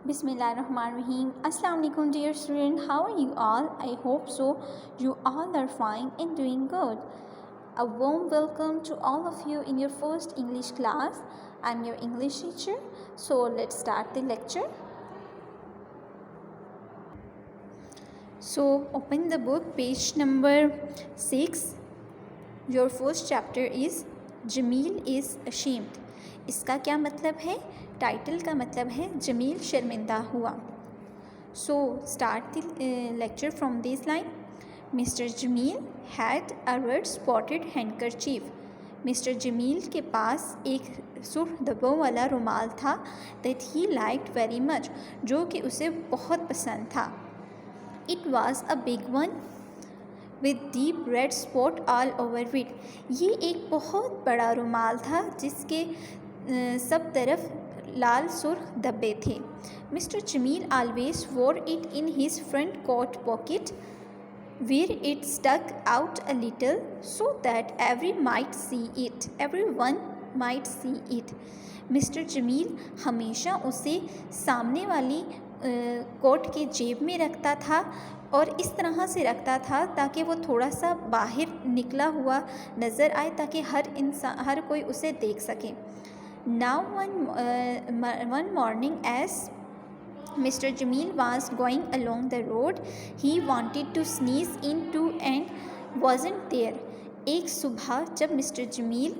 Bismillahirrahmanirrahim. Assalamu alaikum dear student. How are you all? I hope so. You all are fine and doing good. A warm welcome to all of you in your first English class. I'm your English teacher. So let's start the lecture. So open the book, page number 6. Your first chapter is Jamil is ashamed. इसका क्या मतलब है? Title का मतलब है जमील शर्मिंदा हुआ. So start the lecture from this line. Mister Jamil had a red spotted handkerchief. Mister Jamil के पास एक सुर्ख धब्बों वाला रुमाल था. That he liked very much, जो कि उसे बहुत पसंद था. It was a big one with deep red spot all over it. ये एक बहुत बड़ा रुमाल था जिसके सब तरफ लाल सुर्ख धब्बे थे. Mister Jamil always wore it in his front coat pocket where it stuck out a little so that everyone might see it. Mister Jamil हमेशा उसे सामने वाली कोट के जेब में रखता था और इस तरह से रखता था ताकि वो थोड़ा सा बाहर निकला हुआ नज़र आए, ताकि हर कोई उसे देख सके. Now one morning as Mr. Jamil was going along the road, he wanted to sneeze into and wasn't there. एक सुबह जब मिस्टर जमील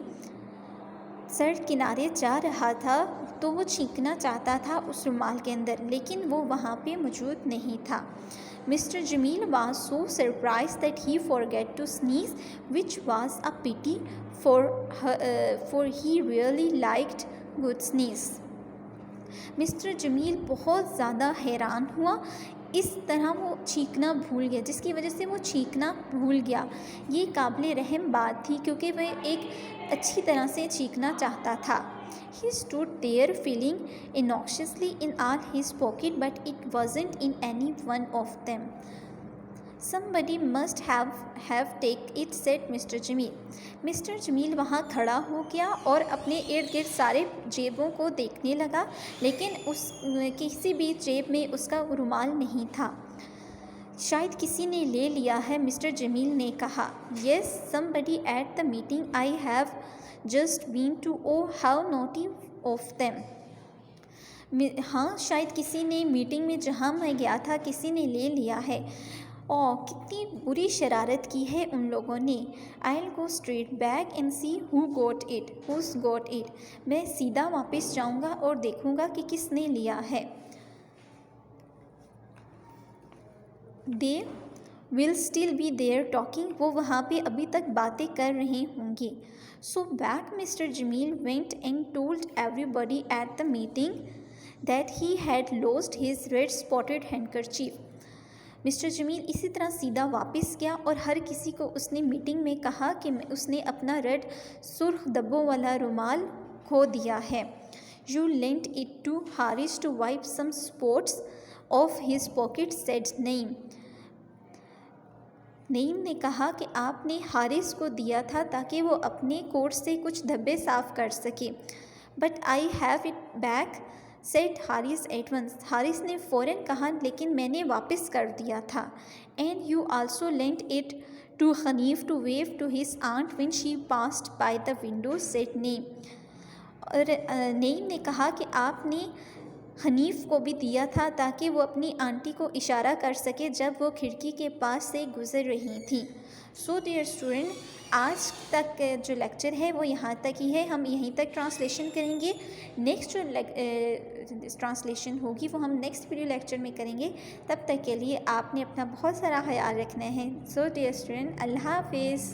सड़क किनारे जा रहा था तो वो छींकना चाहता था उस रुमाल के अंदर, लेकिन वो वहाँ पे मौजूद नहीं था. Mr. Jamil was so surprised that he forgot to sneeze, which was a pity for he really liked good sneeze. Mister Jamil बहुत ज़्यादा हैरान हुआ. इस तरह वो छींकना भूल गया, जिसकी वजह से वो छींकना भूल गया. ये काबिल रहम बात थी क्योंकि वह एक अच्छी तरह से छींकना चाहता था. He stood there feeling obnoxiously in all his pocket, but it wasn't in any one of them. Somebody must have take it, said Mr. Jamil. Mister Jamil वहाँ खड़ा हो गया और अपने इर्द गिर्द सारे जेबों को देखने लगा, लेकिन किसी भी जेब में उसका रुमाल नहीं था. शायद किसी ने ले लिया है, मिस्टर जमील ने कहा. Yes, somebody at the meeting I have just been to. Oh, how naughty of them. हाँ, शायद किसी ने मीटिंग में जहाँ मैं गया था किसी ने ले लिया है. ओह, कितनी बुरी शरारत की है उन लोगों ने. I'll go straight back and see who's got it. मैं सीधा वापस जाऊँगा और देखूँगा कि किसने लिया है. They will still be there talking. वो वहाँ पे अभी तक बातें कर रहे होंगे. So back Mr. Jamil went and told everybody at the meeting that he had lost his red spotted handkerchief. Mister Jamil इसी तरह सीधा वापस गया और हर किसी को उसने मीटिंग में कहा कि उसने अपना रेड सुर्ख धब्बों वाला रुमाल खो दिया है. You lent it to Haris to wipe some spots off his pocket, said Naeem. Naeem ने कहा कि आपने हारिस को दिया था ताकि वो अपने कोट से कुछ धब्बे साफ़ कर सके. But I have it back, said Haris at once. Haris ने फ़ौरन कहा, लेकिन मैंने वापस कर दिया था. And you also lent it to Hanif to wave to his aunt when she passed by the window, said Naeem. और नईम ने कहा कि आपने हनीफ को भी दिया था ताकि वो अपनी आंटी को इशारा कर सके जब वो खिड़की के पास से गुज़र रही थी. सो डियर स्टूडेंट, आज तक जो लेक्चर है वो यहाँ तक ही है. हम यहीं तक ट्रांसलेशन करेंगे. नेक्स्ट जो ट्रांसलेशन होगी वो हम नेक्स्ट वीडियो लेक्चर में करेंगे. तब तक के लिए आपने अपना बहुत सारा ख्याल रखना है. सो डियर स्टूडेंट, अल्लाह हाफिज़.